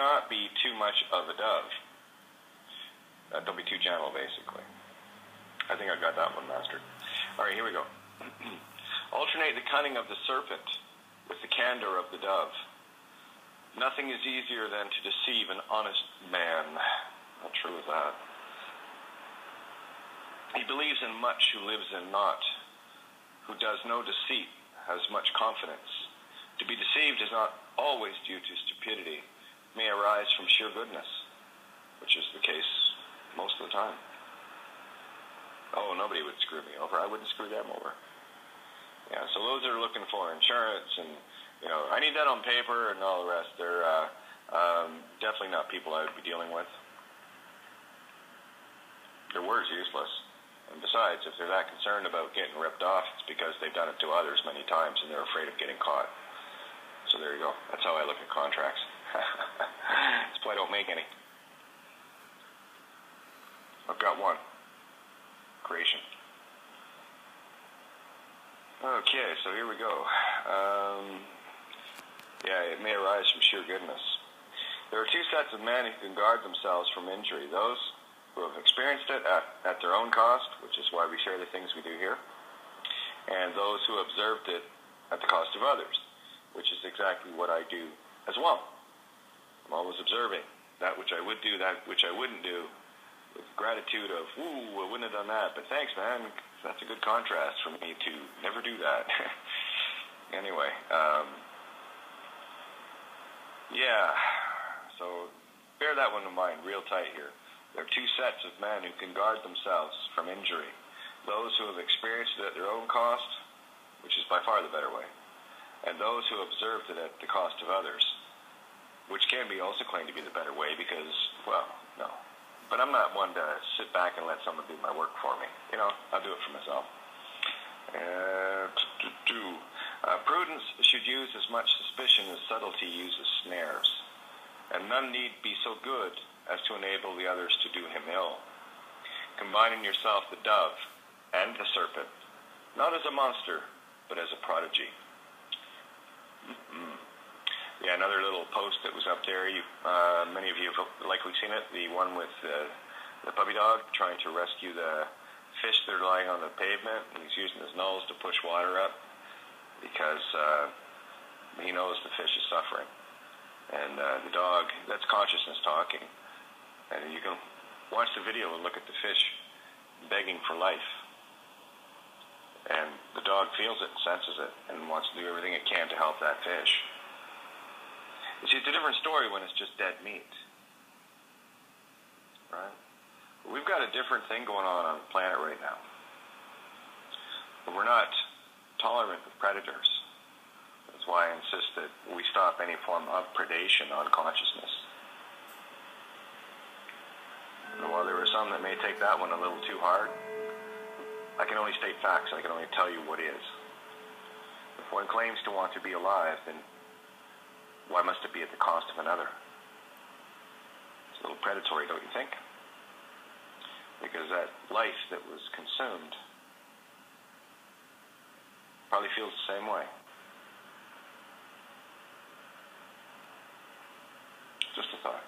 not be too much of a dove. Don't be too gentle, basically. I think I got that one mastered. All right, here we go. Alternate the cunning of the serpent with the candor of the dove. Nothing is easier than to deceive an honest man. How true is that? He believes in much who lives in naught, who does no deceit, has much confidence. To be deceived is not always due to stupidity, it may arise from sheer goodness, which is the case most of the time. Oh, nobody would screw me over. I wouldn't screw them over. Yeah, so those that are looking for insurance and, I need that on paper and all the rest, they're definitely not people I would be dealing with. Their word's useless. And besides, if they're that concerned about getting ripped off, it's because they've done it to others many times and they're afraid of getting caught. So there you go. That's how I look at contracts. That's why I don't make any. I've got one. Creation. Okay, so here we go. It may arise from sheer goodness. There are two sets of men who can guard themselves from injury. Those who have experienced it at their own cost, which is why we share the things we do here, and those who observed it at the cost of others, which is exactly what I do as well. I'm always observing that which I would do, that which I wouldn't do, with gratitude of, ooh, I wouldn't have done that, but thanks, man. That's a good contrast for me to never do that. Anyway, so bear that one in mind real tight here. There are two sets of men who can guard themselves from injury. Those who have experienced it at their own cost, which is by far the better way, and those who observed it at the cost of others, which can be also claimed to be the better way because, well, no. But I'm not one to sit back and let someone do my work for me. I'll do it for myself. Prudence should use as much suspicion as subtlety uses snares, and none need be so good as to enable the others to do him ill. Combining yourself the dove and the serpent, not as a monster, but as a prodigy. Yeah, another little post that was up there. Many of you have likely seen it. The one with the puppy dog trying to rescue the fish that are lying on the pavement. And he's using his nose to push water up because he knows the fish is suffering. And the dog, that's consciousness talking. And you can watch the video and look at the fish begging for life. And the dog feels it, senses it, and wants to do everything it can to help that fish. You see, it's a different story when it's just dead meat. Right? We've got a different thing going on the planet right now. We're not tolerant of predators. That's why I insist that we stop any form of predation on consciousness. And while there are some that may take that one a little too hard, I can only state facts. I can only tell you what is. If one claims to want to be alive, then why must it be at the cost of another? It's a little predatory, don't you think? Because that life that was consumed probably feels the same way. Just a thought.